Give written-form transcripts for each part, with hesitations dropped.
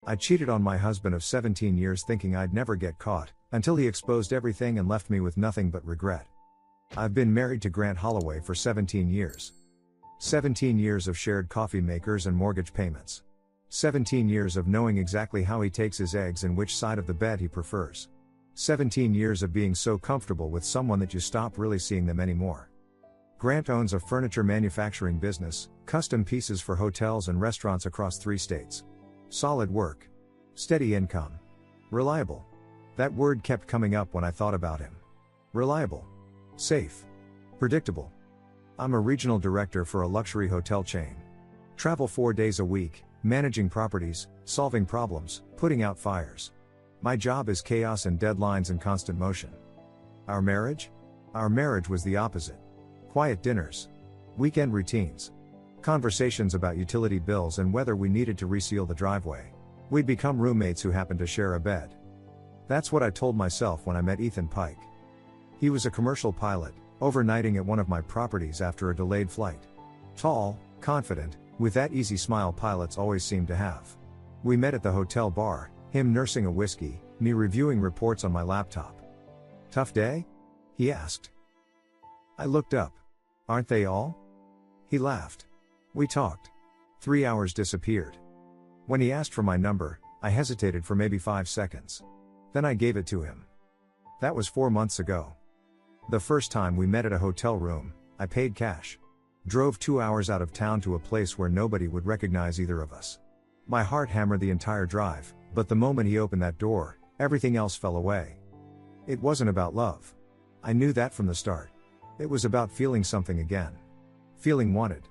I cheated on my husband of 17 years thinking I'd never get caught, until he exposed everything and left me with nothing but regret. I've been married to Grant Holloway for 17 years. 17 years of shared coffee makers and mortgage payments. 17 years of knowing exactly how he takes his eggs and which side of the bed he prefers. 17 years of being so comfortable with someone that you stop really seeing them anymore. Grant owns a furniture manufacturing business, custom pieces for hotels and restaurants across 3 states. Solid work. Steady income. Reliable. That word kept coming up when I thought about him. Reliable. Safe. Predictable. I'm a regional director for a luxury hotel chain. Travel 4 days a week, managing properties, solving problems, putting out fires. My job is chaos and deadlines and constant motion. Our marriage? Our marriage was the opposite. Quiet dinners. Weekend routines. Conversations about utility bills and whether we needed to reseal the driveway. We'd become roommates who happened to share a bed. That's what I told myself when I met Ethan Pike. He was a commercial pilot, overnighting at one of my properties after a delayed flight. Tall, confident, with that easy smile pilots always seem to have. We met at the hotel bar, him nursing a whiskey, me reviewing reports on my laptop. Tough day? He asked. I looked up. Aren't they all? He laughed. We talked. 3 hours disappeared. When he asked for my number, I hesitated for maybe 5 seconds. Then I gave it to him. That was 4 months ago. The first time we met at a hotel room, I paid cash. Drove 2 hours out of town to a place where nobody would recognize either of us. My heart hammered the entire drive, but the moment he opened that door, everything else fell away. It wasn't about love. I knew that from the start. It was about feeling something again. Feeling wanted.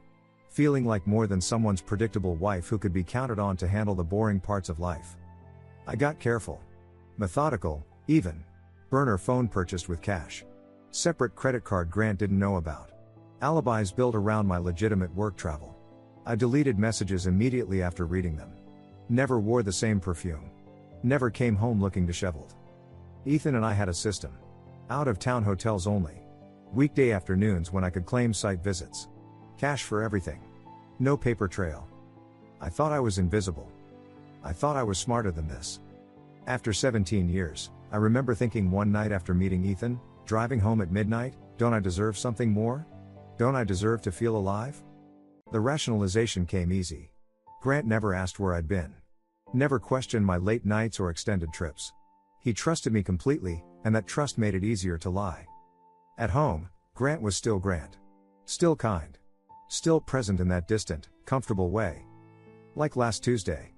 Feeling like more than someone's predictable wife who could be counted on to handle the boring parts of life. I got careful. Methodical, even. Burner phone purchased with cash. Separate credit card Grant didn't know about. Alibis built around my legitimate work travel. I deleted messages immediately after reading them. Never wore the same perfume. Never came home looking disheveled. Ethan and I had a system. Out-of-town hotels only. Weekday afternoons when I could claim site visits. Cash for everything. No paper trail. I thought I was invisible. I thought I was smarter than this. After 17 years, I remember thinking one night after meeting Ethan, driving home at midnight, don't I deserve something more? Don't I deserve to feel alive? The rationalization came easy. Grant never asked where I'd been. Never questioned my late nights or extended trips. He trusted me completely, and that trust made it easier to lie. At home, Grant was still Grant. Still kind. Still present in that distant, comfortable way. Like last Tuesday.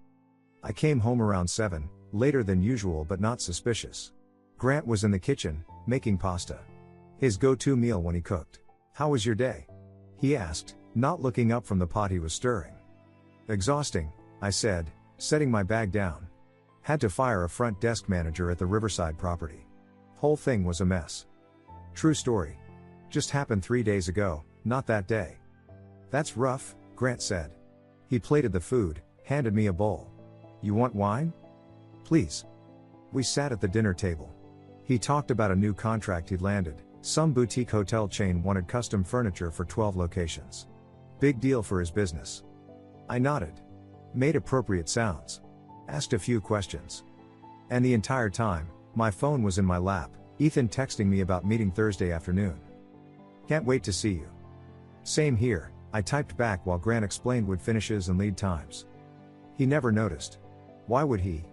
I came home around 7, later than usual but not suspicious. Grant was in the kitchen, making pasta. His go-to meal when he cooked. How was your day? He asked, not looking up from the pot he was stirring. Exhausting, I said, setting my bag down. Had to fire a front desk manager at the Riverside property. Whole thing was a mess. True story. Just happened 3 days ago, not that day. That's rough, Grant said. He plated the food, handed me a bowl. You want wine? Please. We sat at the dinner table. He talked about a new contract he'd landed. Some boutique hotel chain wanted custom furniture for 12 locations. Big deal for his business. I nodded. Made appropriate sounds. Asked a few questions. And the entire time, my phone was in my lap, Ethan texting me about meeting Thursday afternoon. Can't wait to see you. Same here, I typed back while Grant explained wood finishes and lead times. He never noticed. Why would he?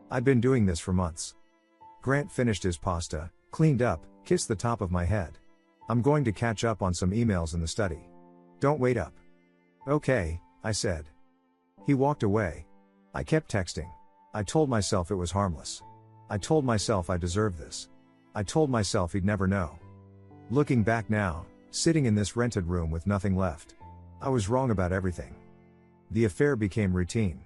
I'd been doing this for months. Grant finished his pasta, cleaned up, kissed the top of my head. I'm going to catch up on some emails in the study. Don't wait up. Okay, I said. He walked away. I kept texting. I told myself it was harmless. I told myself I deserved this. I told myself he'd never know. Looking back now, sitting in this rented room with nothing left, I was wrong about everything. The affair became routine.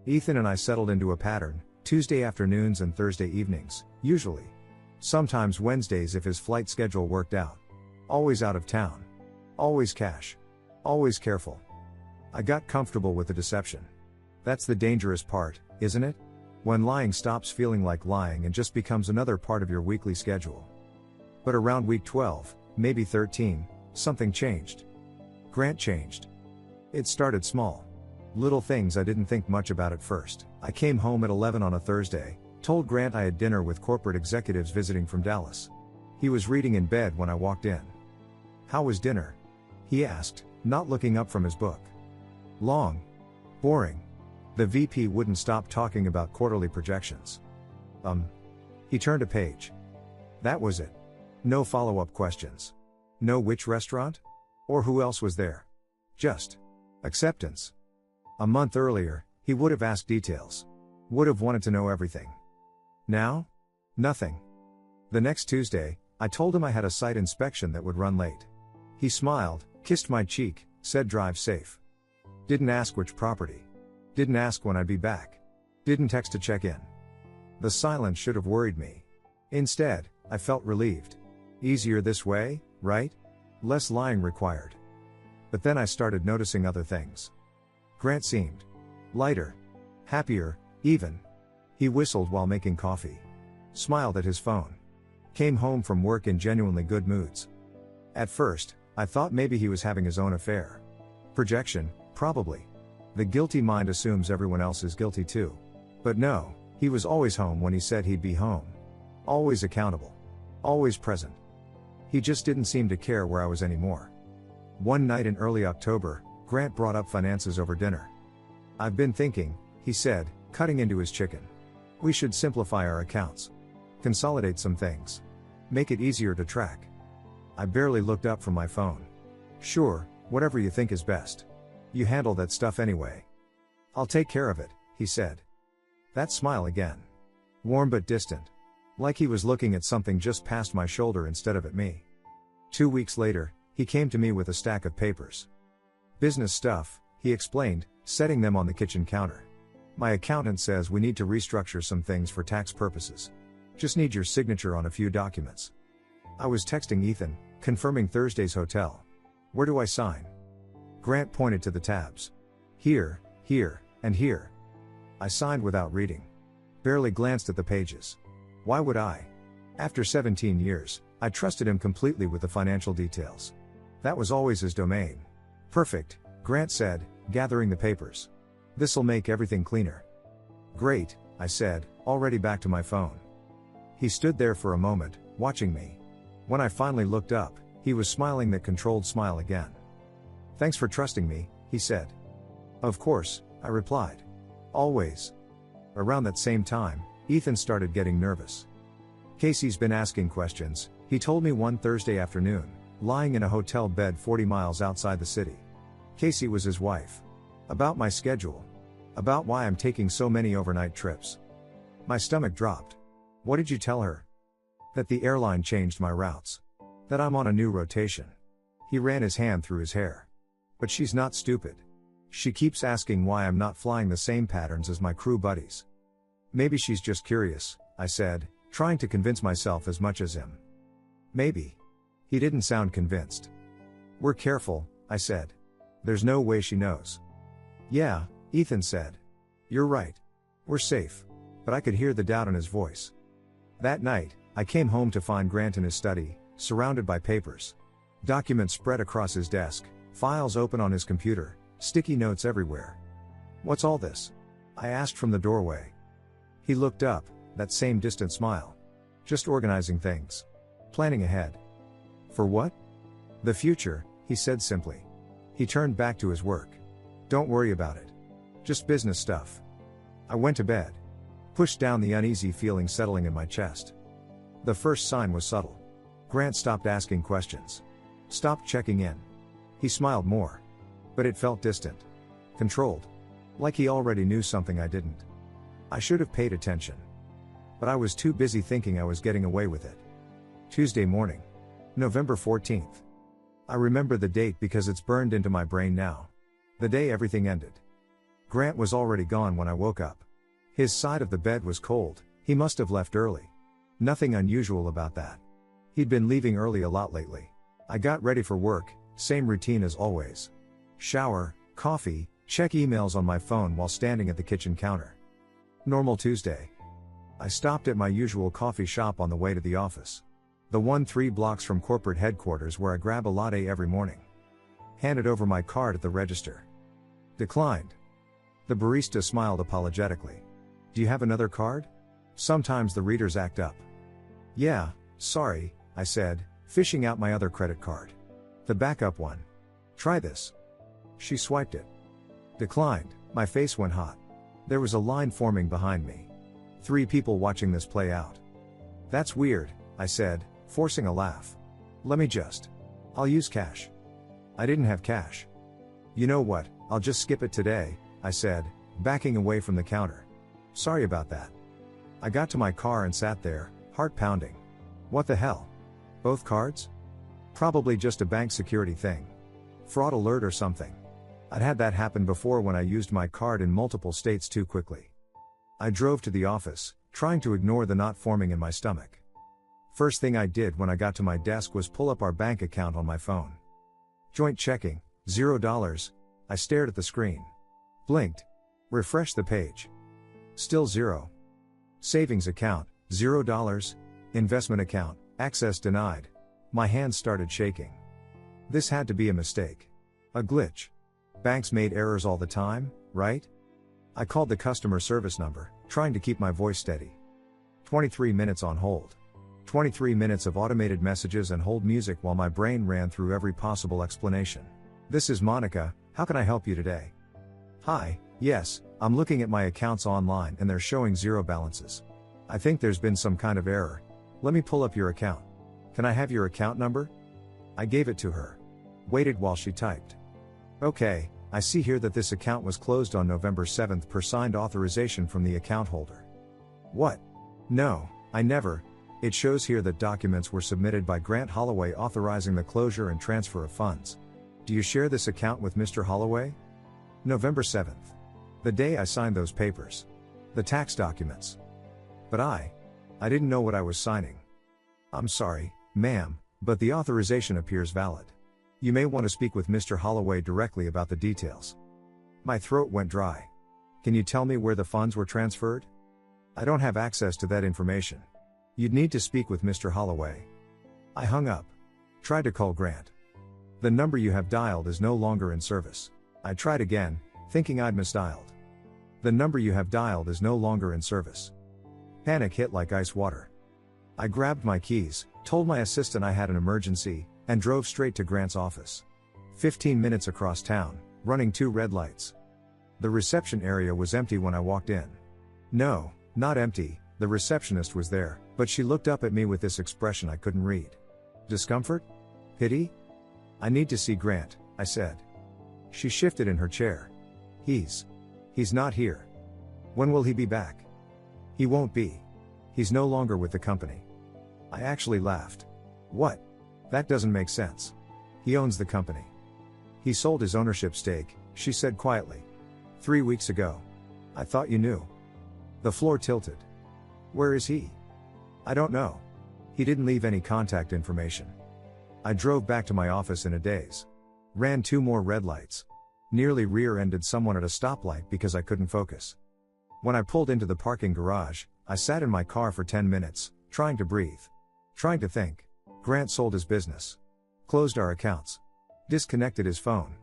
Ethan and I settled into a pattern, Tuesday afternoons and Thursday evenings, usually. Sometimes Wednesdays if his flight schedule worked out. Always out of town. Always cash. Always careful. I got comfortable with the deception. That's the dangerous part, isn't it? When lying stops feeling like lying and just becomes another part of your weekly schedule. But around week 12, maybe 13, something changed. Grant changed. It started small. Little things I didn't think much about at first. I came home at 11 on a Thursday, told Grant I had dinner with corporate executives visiting from Dallas. He was reading in bed when I walked in. "How was dinner?" he asked, not looking up from his book. "Long. Boring. The VP wouldn't stop talking about quarterly projections." He turned a page. That was it. No follow-up questions. No which restaurant? Or who else was there. Just acceptance. A month earlier, he would have asked details. Would have wanted to know everything. Now? Nothing. The next Tuesday, I told him I had a site inspection that would run late. He smiled, kissed my cheek, said drive safe. Didn't ask which property. Didn't ask when I'd be back. Didn't text to check in. The silence should have worried me. Instead, I felt relieved. Easier this way, right? Less lying required. But then I started noticing other things. Grant seemed lighter, happier, even. He whistled while making coffee. Smiled at his phone. Came home from work in genuinely good moods. At first, I thought maybe he was having his own affair. Projection, probably. The guilty mind assumes everyone else is guilty too. But no, he was always home when he said he'd be home. Always accountable. Always present. He just didn't seem to care where I was anymore. One night in early October, Grant brought up finances over dinner. "I've been thinking," he said, cutting into his chicken. "We should simplify our accounts. Consolidate some things. Make it easier to track." I barely looked up from my phone. "Sure, whatever you think is best. You handle that stuff anyway." "I'll take care of it," he said. That smile again. Warm but distant. Like he was looking at something just past my shoulder instead of at me. 2 weeks later, he came to me with a stack of papers. "Business stuff," he explained, setting them on the kitchen counter. "My accountant says we need to restructure some things for tax purposes. Just need your signature on a few documents." I was texting Ethan, confirming Thursday's hotel. "Where do I sign?" Grant pointed to the tabs. "Here, here, and here." I signed without reading. Barely glanced at the pages. Why would I? After 17 years, I trusted him completely with the financial details. That was always his domain. "Perfect," Grant said, gathering the papers. "This'll make everything cleaner." "Great," I said, already back to my phone. He stood there for a moment, watching me. When I finally looked up, he was smiling that controlled smile again. "Thanks for trusting me," he said. "Of course," I replied. "Always." Around that same time, Ethan started getting nervous. "Casey's been asking questions," he told me one Thursday afternoon, lying in a hotel bed 40 miles outside the city. Casey was his wife. About my schedule. About why I'm taking so many overnight trips. My stomach dropped. "What did you tell her?" "That the airline changed my routes. That I'm on a new rotation." He ran his hand through his hair. "But she's not stupid. She keeps asking why I'm not flying the same patterns as my crew buddies." "Maybe she's just curious," I said, trying to convince myself as much as him. "Maybe." He didn't sound convinced. "We're careful," I said. "There's no way she knows." "Yeah," Ethan said. "You're right. We're safe." But I could hear the doubt in his voice. That night, I came home to find Grant in his study, surrounded by papers. Documents spread across his desk, files open on his computer, sticky notes everywhere. "What's all this?" I asked from the doorway. He looked up, that same distant smile. "Just organizing things. Planning ahead." "For what?" "The future," he said simply. He turned back to his work. "Don't worry about it. Just business stuff." I went to bed. Pushed down the uneasy feeling settling in my chest. The first sign was subtle. Grant stopped asking questions. Stopped checking in. He smiled more. But it felt distant. Controlled. Like he already knew something I didn't. I should have paid attention. But I was too busy thinking I was getting away with it. Tuesday morning. November 14th. I remember the date because it's burned into my brain now. The day everything ended. Grant was already gone when I woke up. His side of the bed was cold, he must have left early. Nothing unusual about that. He'd been leaving early a lot lately. I got ready for work, same routine as always. Shower, coffee, check emails on my phone while standing at the kitchen counter. Normal Tuesday. I stopped at my usual coffee shop on the way to the office. The one 3 blocks from corporate headquarters where I grab a latte every morning. Handed over my card at the register. Declined. The barista smiled apologetically. Do you have another card? Sometimes the readers act up. Yeah, sorry, I said, fishing out my other credit card. The backup one. Try this. She swiped it. Declined. My face went hot. There was a line forming behind me. 3 people watching this play out. That's weird, I said, forcing a laugh. I'll use cash. I didn't have cash. You know what, I'll just skip it today, I said, backing away from the counter. Sorry about that. I got to my car and sat there, heart pounding. What the hell? Both cards? Probably just a bank security thing. Fraud alert or something. I'd had that happen before when I used my card in multiple states too quickly. I drove to the office, trying to ignore the knot forming in my stomach. First thing I did when I got to my desk was pull up our bank account on my phone. Joint checking, $0. I stared at the screen. Blinked. Refreshed the page. Still 0. Savings account, $0. Investment account, access denied. My hands started shaking. This had to be a mistake. A glitch. Banks made errors all the time, right? I called the customer service number, trying to keep my voice steady. 23 minutes on hold. 23 minutes of automated messages and hold music while my brain ran through every possible explanation. This is Monica, how can I help you today? Hi, yes, I'm looking at my accounts online and they're showing 0 balances. I think there's been some kind of error. Let me pull up your account. Can I have your account number? I gave it to her. Waited while she typed. Okay, I see here that this account was closed on November 7th per signed authorization from the account holder. What? No, I never. It shows here that documents were submitted by Grant Holloway authorizing the closure and transfer of funds. Do you share this account with Mr. Holloway? November 7th. The day I signed those papers. The tax documents. But I didn't know what I was signing. I'm sorry, ma'am, but the authorization appears valid. You may want to speak with Mr. Holloway directly about the details. My throat went dry. Can you tell me where the funds were transferred? I don't have access to that information. You'd need to speak with Mr. Holloway. I hung up. Tried to call Grant. The number you have dialed is no longer in service. I tried again, thinking I'd misdialed. The number you have dialed is no longer in service. Panic hit like ice water. I grabbed my keys, told my assistant I had an emergency, and drove straight to Grant's office. 15 minutes across town, running 2 red lights. The reception area was empty when I walked in. No, not empty, the receptionist was there, but she looked up at me with this expression I couldn't read. Discomfort? Pity? I need to see Grant, I said. She shifted in her chair. He's not here. When will he be back? He won't be. He's no longer with the company. I actually laughed. What? That doesn't make sense. He owns the company. He sold his ownership stake, she said quietly. 3 weeks ago. I thought you knew. The floor tilted. Where is he? I don't know. He didn't leave any contact information. I drove back to my office in a daze. Ran 2 more red lights. Nearly rear-ended someone at a stoplight because I couldn't focus. When I pulled into the parking garage, I sat in my car for 10 minutes, trying to breathe. Trying to think. Grant sold his business. Closed our accounts. Disconnected his phone.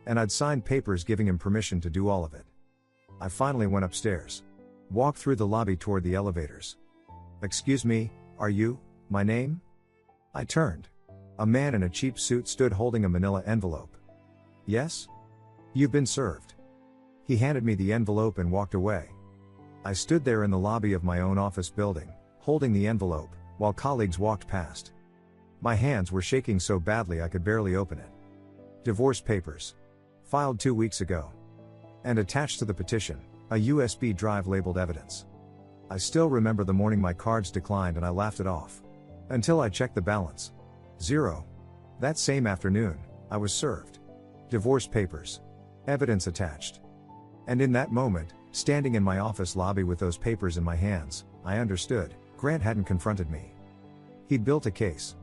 And I'd signed papers giving him permission to do all of it. I finally went upstairs. Walked through the lobby toward the elevators. Excuse me, are you, my name? I turned. A man in a cheap suit stood holding a manila envelope. Yes? You've been served. He handed me the envelope and walked away. I stood there in the lobby of my own office building, holding the envelope, while colleagues walked past. My hands were shaking so badly I could barely open it. Divorce papers. Filed 2 weeks ago. And attached to the petition, a USB drive labeled evidence. I still remember the morning my cards declined and I laughed it off. Until I checked the balance. 0. That same afternoon, I was served. Divorce papers. Evidence attached. And in that moment, standing in my office lobby with those papers in my hands, I understood, Grant hadn't confronted me. He'd built a case.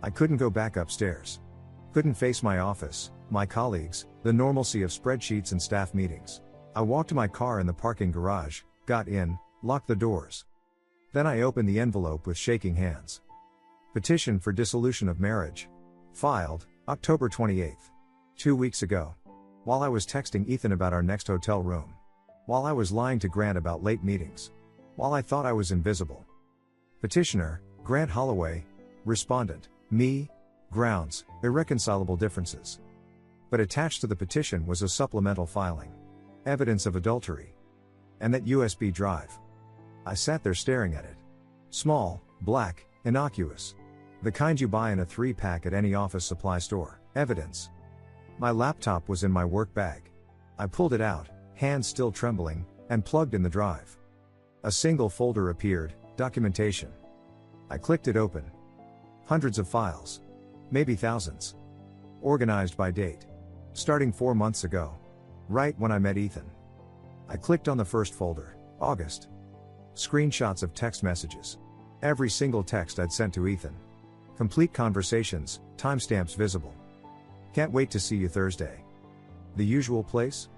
I couldn't go back upstairs. Couldn't face my office, my colleagues, the normalcy of spreadsheets and staff meetings. I walked to my car in the parking garage, got in, locked the doors. Then I opened the envelope with shaking hands. Petition for dissolution of marriage. Filed, October 28th. 2 weeks ago. While I was texting Ethan about our next hotel room. While I was lying to Grant about late meetings. While I thought I was invisible. Petitioner, Grant Holloway. Respondent, me. Grounds, irreconcilable differences. But attached to the petition was a supplemental filing. Evidence of adultery. And that USB drive. I sat there staring at it. Small, black, innocuous. The kind you buy in a 3-pack at any office supply store. Evidence. My laptop was in my work bag. I pulled it out, hands still trembling, and plugged in the drive. A single folder appeared, documentation. I clicked it open. Hundreds of files. Maybe thousands. Organized by date. Starting 4 months ago. Right when I met Ethan. I clicked on the first folder, August. Screenshots of text messages. Every single text I'd sent to Ethan. Complete conversations, timestamps visible. Can't wait to see you Thursday. The usual place?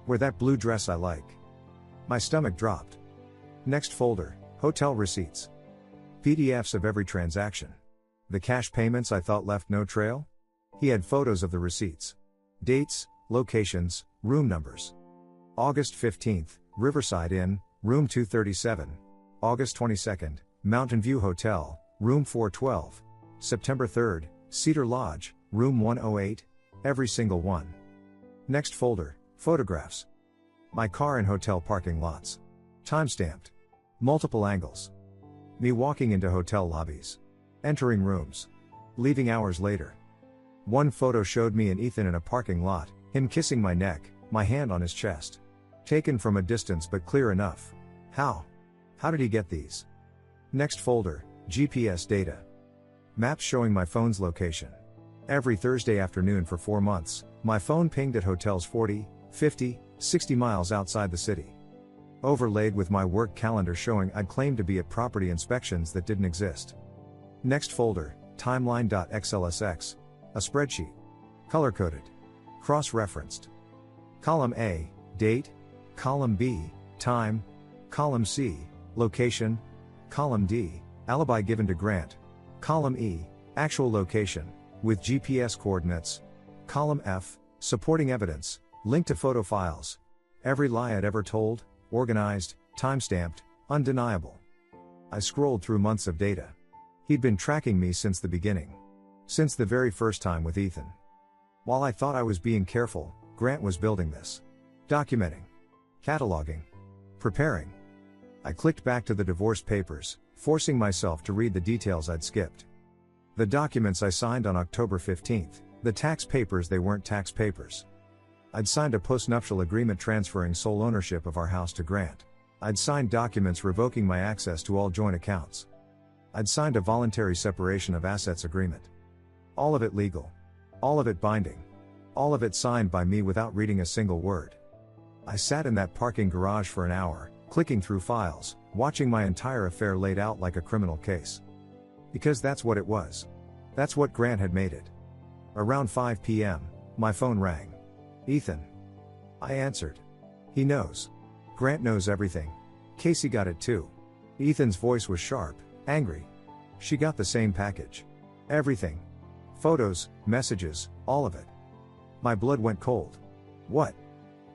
Wear that blue dress I like. My stomach dropped. Next folder, hotel receipts. PDFs of every transaction. The cash payments I thought left no trail? He had photos of the receipts. Dates, locations, room numbers. August 15th, Riverside Inn, room 237. August 22nd, Mountain View Hotel, room 412. September 3rd, Cedar Lodge, room 108. Every single one. Next folder, photographs. My car in hotel parking lots. Timestamped. Multiple angles. Me walking into hotel lobbies. Entering rooms. Leaving hours later. One photo showed me and Ethan in a parking lot, him kissing my neck, my hand on his chest. Taken from a distance but clear enough. How? How did he get these? Next folder, GPS data. Maps showing my phone's location. Every Thursday afternoon for 4 months, my phone pinged at hotels 40, 50, 60 miles outside the city. Overlaid with my work calendar showing I'd claimed to be at property inspections that didn't exist. Next folder, timeline.xlsx, a spreadsheet. Color-coded. Cross-referenced. Column A, date. Column B, time. Column C, location. Column D, alibi given to Grant. Column E, actual location, with GPS coordinates. Column F, supporting evidence, link to photo files. Every lie I'd ever told, organized, timestamped, undeniable. I scrolled through months of data. He'd been tracking me since the beginning. Since the very first time with Ethan. While I thought I was being careful, Grant was building this. Documenting. Cataloging. Preparing. I clicked back to the divorce papers, forcing myself to read the details I'd skipped. The documents I signed on October 15th, the tax papers they weren't tax papers. I'd signed a postnuptial agreement transferring sole ownership of our house to Grant. I'd signed documents revoking my access to all joint accounts. I'd signed a voluntary separation of assets agreement. All of it legal. All of it binding. All of it signed by me without reading a single word. I sat in that parking garage for an hour, clicking through files, watching my entire affair laid out like a criminal case. Because that's what it was. That's what Grant had made it. Around 5 p.m., my phone rang. Ethan. I answered. He knows. Grant knows everything. Casey got it too. Ethan's voice was sharp, angry. She got the same package. Everything. Photos, messages, all of it. My blood went cold. What?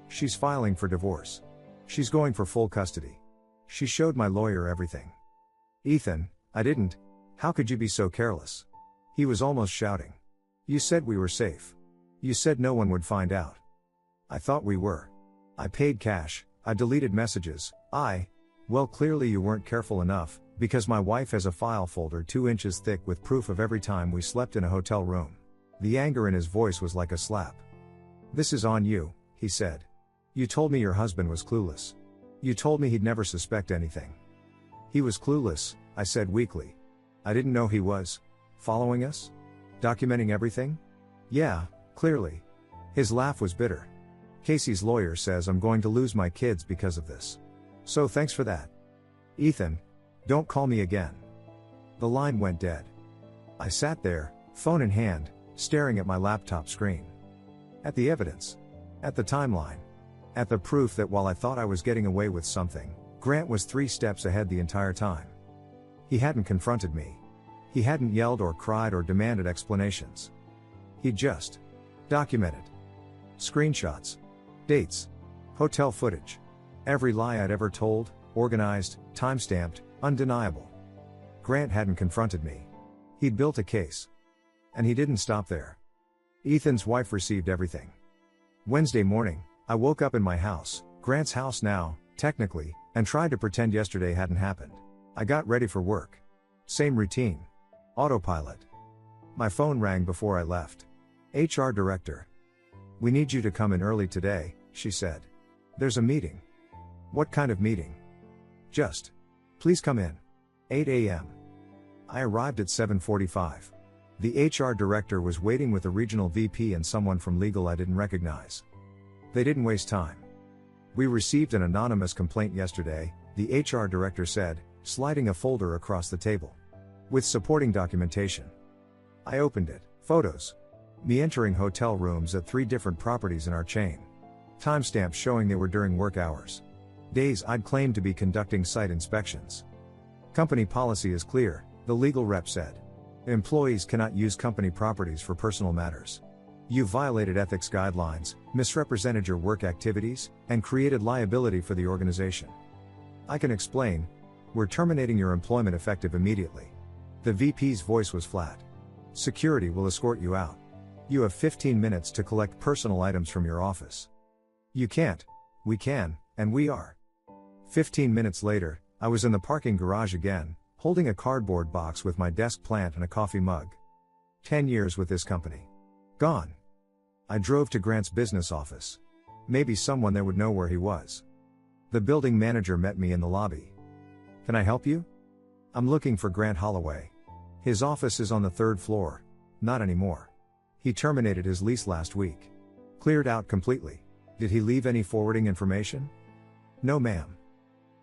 She's filing for divorce. She's going for full custody. She showed my lawyer everything. Ethan, I didn't. How could you be so careless? He was almost shouting. You said we were safe. You said no one would find out. I thought we were. I paid cash, I deleted messages, well, clearly you weren't careful enough, because my wife has a file folder 2 inches thick with proof of every time we slept in a hotel room. The anger in his voice was like a slap. This is on you, he said. You told me your husband was clueless. You told me he'd never suspect anything. He was clueless, I said weakly. I didn't know he was. Following us? Documenting everything? Yeah, clearly. His laugh was bitter. Casey's lawyer says I'm going to lose my kids because of this. So thanks for that. Ethan, don't call me again. The line went dead. I sat there, phone in hand, staring at my laptop screen. At the evidence. At the timeline. At the proof that while I thought I was getting away with something, Grant was 3 steps ahead the entire time. He hadn't confronted me. He hadn't yelled or cried or demanded explanations. He'd just documented. Screenshots. Dates. Hotel footage. Every lie I'd ever told, organized, time-stamped, undeniable. Grant hadn't confronted me. He'd built a case. And he didn't stop there. Ethan's wife received everything. Wednesday morning, I woke up in my house, Grant's house now, technically, and tried to pretend yesterday hadn't happened. I got ready for work. Same routine. Autopilot. My phone rang before I left. HR director. "We need you to come in early today," she said. "There's a meeting." "What kind of meeting?" "Just. Please come in." 8 a.m. I arrived at 7:45. The HR director was waiting with a regional VP and someone from legal I didn't recognize. They didn't waste time. "We received an anonymous complaint yesterday," the HR director said, sliding a folder across the table. "With supporting documentation." I opened it. Photos. Me entering hotel rooms at 3 different properties in our chain. Timestamps showing they were during work hours. Days I'd claimed to be conducting site inspections. "Company policy is clear," the legal rep said. "Employees cannot use company properties for personal matters. You violated ethics guidelines, misrepresented your work activities, and created liability for the organization. I can explain. We're terminating your employment effective immediately." The VP's voice was flat. "Security will escort you out. You have 15 minutes to collect personal items from your office." "You can't." "We can, and we are." 15 minutes later, I was in the parking garage again, holding a cardboard box with my desk plant and a coffee mug. 10 years with this company. Gone. I drove to Grant's business office. Maybe someone there would know where he was. The building manager met me in the lobby. "Can I help you?" "I'm looking for Grant Holloway. His office is on the 3rd floor." "Not anymore. He terminated his lease last week." "Cleared out completely. Did he leave any forwarding information?" "No, ma'am."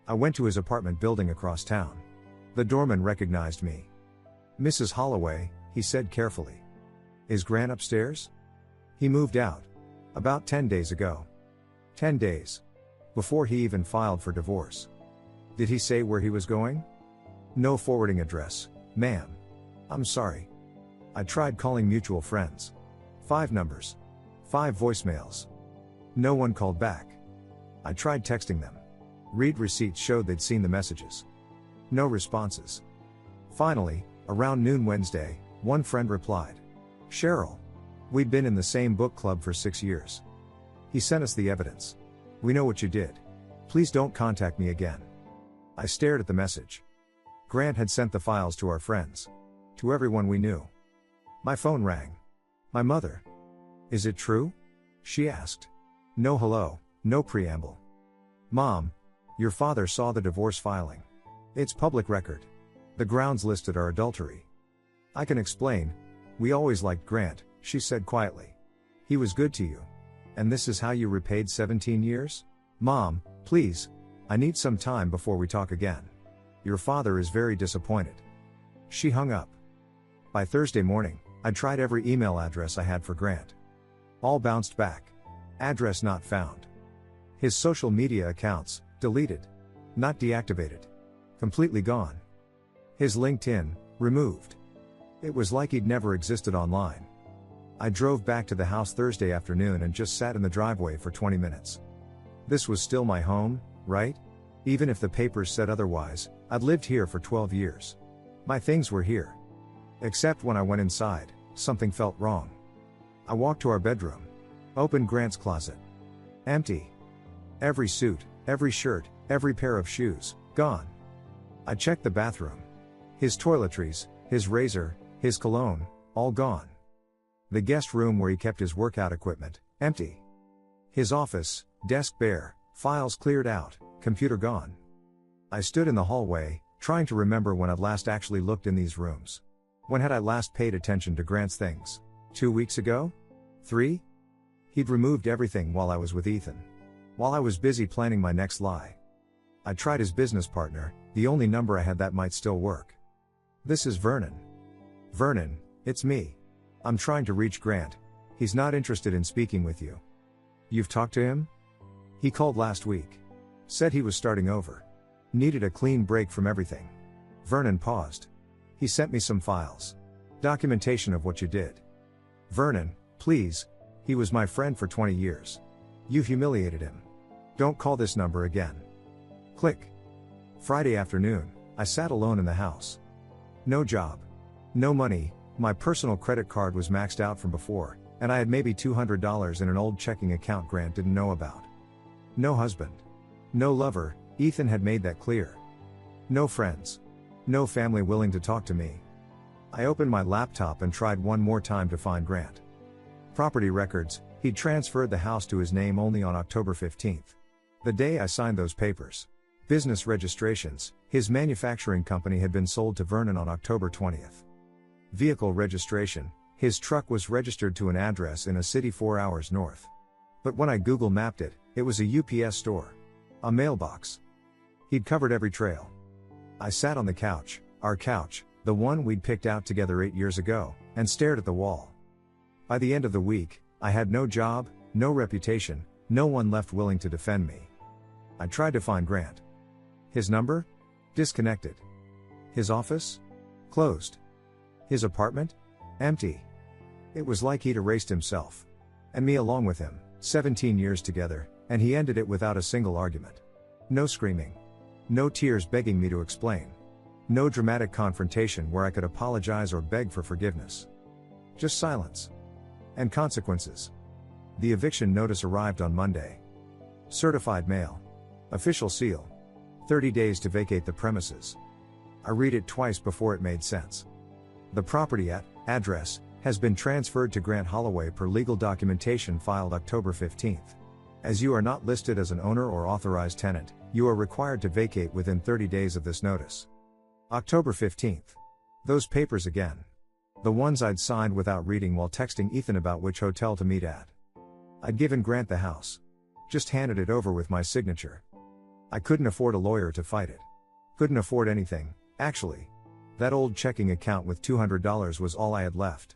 I went to his apartment building across town. The doorman recognized me. "Mrs. Holloway," he said carefully. "Is Grant upstairs?" "He moved out. About 10 days ago." 10 days. Before he even filed for divorce. "Did he say where he was going?" "No forwarding address, ma'am." "I'm sorry. I tried calling mutual friends. 5 numbers. 5 voicemails. No one called back. I tried texting them. Read receipts showed they'd seen the messages. No responses. Finally, around noon Wednesday, one friend replied. "Cheryl. We'd been in the same book club for 6 years. He sent us the evidence. We know what you did. Please don't contact me again." I stared at the message. Grant had sent the files to our friends. To everyone we knew. My phone rang. My mother. "Is it true?" she asked. No hello, no preamble. "Mom, your father saw the divorce filing. It's public record. The grounds listed are adultery." "I can explain. We always liked Grant," she said quietly. "He was good to you. And this is how you repaid 17 years? Mom, please. I need some time before we talk again. Your father is very disappointed." She hung up. By Thursday morning, I'd tried every email address I had for Grant. All bounced back. Address not found. His social media accounts, deleted. Not deactivated. Completely gone. His LinkedIn, removed. It was like he'd never existed online. I drove back to the house Thursday afternoon and just sat in the driveway for 20 minutes. This was still my home, right? Even if the papers said otherwise, I'd lived here for 12 years. My things were here. Except when I went inside, something felt wrong. I walked to our bedroom. Opened Grant's closet. Empty. Every suit, every shirt, every pair of shoes, gone. I checked the bathroom. His toiletries, his razor, his cologne, all gone. The guest room where he kept his workout equipment, empty. His office, desk bare, files cleared out, computer gone. I stood in the hallway, trying to remember when I'd last actually looked in these rooms. When had I last paid attention to Grant's things? 2 weeks ago? 3? He'd removed everything while I was with Ethan. While I was busy planning my next lie. I tried his business partner, the only number I had that might still work. "This is Vernon." "Vernon, it's me. I'm trying to reach Grant. He's not interested in speaking with you." "You've talked to him?" "He called last week. Said he was starting over. Needed a clean break from everything." Vernon paused. "He sent me some files. Documentation of what you did." "Vernon, please. He was my friend for 20 years. You humiliated him. Don't call this number again. Click. Friday afternoon, I sat alone in the house. No job. No money, my personal credit card was maxed out from before, and I had maybe $200 in an old checking account Grant didn't know about. No husband. No lover, Ethan had made that clear. No friends. No family willing to talk to me. I opened my laptop and tried one more time to find Grant. Property records, he'd transferred the house to his name only on October 15th. The day I signed those papers. Business registrations, his manufacturing company had been sold to Vernon on October 20th. Vehicle registration, his truck was registered to an address in a city 4 hours north. But when I Google mapped it, it was a UPS store. A mailbox. He'd covered every trail. I sat on the couch, our couch, the one we'd picked out together 8 years ago, and stared at the wall. By the end of the week, I had no job, no reputation, no one left willing to defend me. I tried to find Grant. His number? Disconnected. His office? Closed. His apartment? Empty. It was like he'd erased himself. And me along with him, 17 years together, and he ended it without a single argument. No screaming. No tears begging me to explain. No dramatic confrontation where I could apologize or beg for forgiveness. Just silence. And consequences. The eviction notice arrived on Monday. Certified mail. Official seal. 30 days to vacate the premises. I read it twice before it made sense. The property address has been transferred to Grant Holloway per legal documentation filed October 15th. As you are not listed as an owner or authorized tenant, you are required to vacate within 30 days of this notice. October 15th. Those papers again. The ones I'd signed without reading while texting Ethan about which hotel to meet at. I'd given Grant the house. Just handed it over with my signature. I couldn't afford a lawyer to fight it. Couldn't afford anything, actually. That old checking account with $200 was all I had left.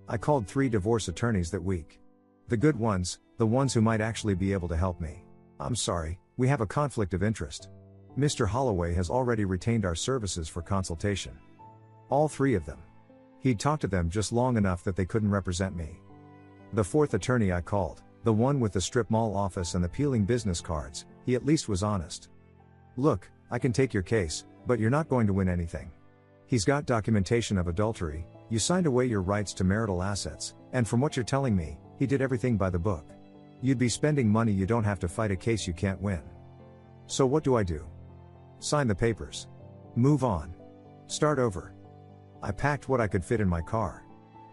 I called 3 divorce attorneys that week. The good ones, the ones who might actually be able to help me. I'm sorry, we have a conflict of interest. Mr. Holloway has already retained our services for consultation. All 3 of them. He'd talked to them just long enough that they couldn't represent me. The 4th attorney I called, the one with the strip mall office and the peeling business cards, he at least was honest. Look, I can take your case, but you're not going to win anything. He's got documentation of adultery, you signed away your rights to marital assets, and from what you're telling me, he did everything by the book. You'd be spending money you don't have to fight a case you can't win. So what do I do? Sign the papers. Move on. Start over. I packed what I could fit in my car.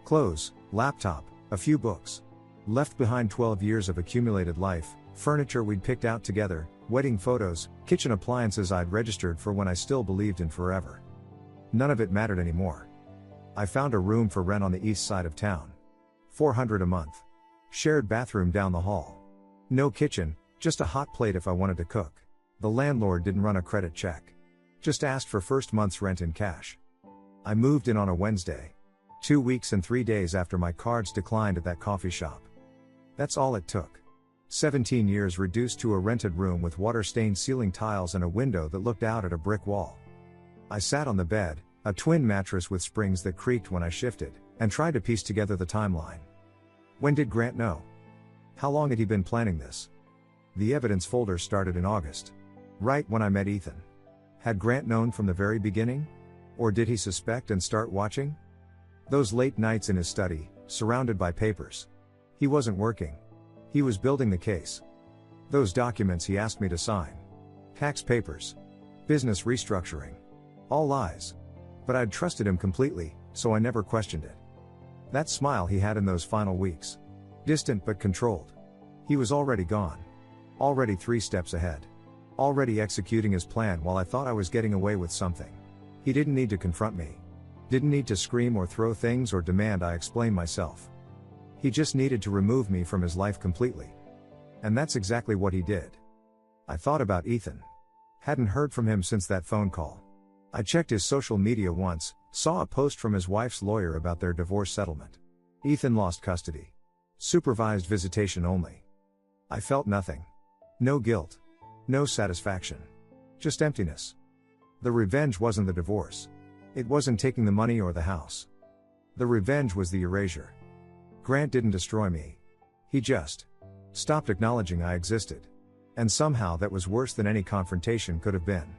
Clothes, laptop, a few books. Left behind 12 years of accumulated life, furniture we'd picked out together, wedding photos, kitchen appliances I'd registered for when I still believed in forever. None of it mattered anymore. I found a room for rent on the east side of town. $400 a month. Shared bathroom down the hall. No kitchen, just a hot plate if I wanted to cook. The landlord didn't run a credit check. Just asked for first month's rent in cash. I moved in on a Wednesday. 2 weeks and 3 days after my cards declined at that coffee shop. That's all it took. 17 years reduced to a rented room with water-stained ceiling tiles and a window that looked out at a brick wall. I sat on the bed, a twin mattress with springs that creaked when I shifted, and tried to piece together the timeline. When did Grant know? How long had he been planning this? The evidence folder started in August. Right when I met Ethan. Had Grant known from the very beginning? Or did he suspect and start watching? Those late nights in his study, surrounded by papers. He wasn't working. He was building the case. Those documents he asked me to sign. Tax papers. Business restructuring. All lies. But I'd trusted him completely, so I never questioned it. That smile he had in those final weeks. Distant but controlled. He was already gone. Already 3 steps ahead. Already executing his plan while I thought I was getting away with something. He didn't need to confront me. Didn't need to scream or throw things or demand I explain myself. He just needed to remove me from his life completely. And that's exactly what he did. I thought about Ethan. Hadn't heard from him since that phone call. I checked his social media once, saw a post from his wife's lawyer about their divorce settlement. Ethan lost custody. Supervised visitation only. I felt nothing. No guilt. No satisfaction. Just emptiness. The revenge wasn't the divorce. It wasn't taking the money or the house. The revenge was the erasure. Grant didn't destroy me. He just stopped acknowledging I existed. And somehow that was worse than any confrontation could have been.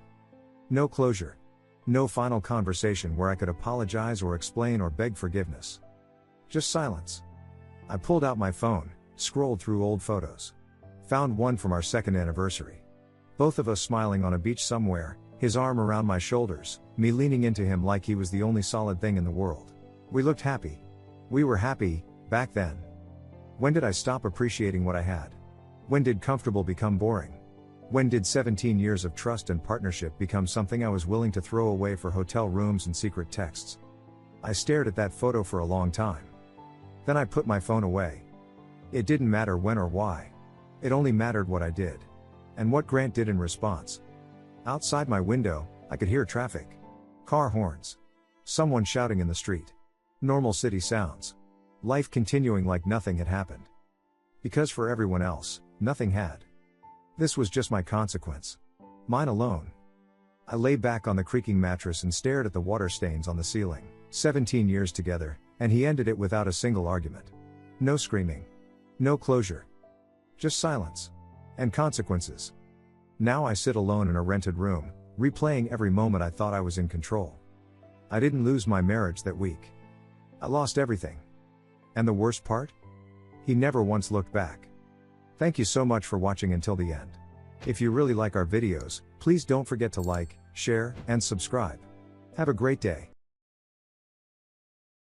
No closure. No final conversation where I could apologize or explain or beg forgiveness. Just silence. I pulled out my phone, scrolled through old photos. Found one from our second anniversary. Both of us smiling on a beach somewhere, his arm around my shoulders, me leaning into him like he was the only solid thing in the world. We looked happy. We were happy, back then. When did I stop appreciating what I had? When did comfortable become boring? When did 17 years of trust and partnership become something I was willing to throw away for hotel rooms and secret texts? I stared at that photo for a long time. Then I put my phone away. It didn't matter when or why. It only mattered what I did. And what Grant did in response. Outside my window, I could hear traffic. Car horns. Someone shouting in the street. Normal city sounds. Life continuing like nothing had happened. Because for everyone else, nothing had. This was just my consequence. Mine alone. I lay back on the creaking mattress and stared at the water stains on the ceiling. 17 years together, and he ended it without a single argument. No screaming. No closure. Just silence. And consequences. Now I sit alone in a rented room, replaying every moment I thought I was in control. I didn't lose my marriage that week. I lost everything. And the worst part? He never once looked back. Thank you so much for watching until the end. If you really like our videos, please don't forget to like, share, and subscribe. Have a great day.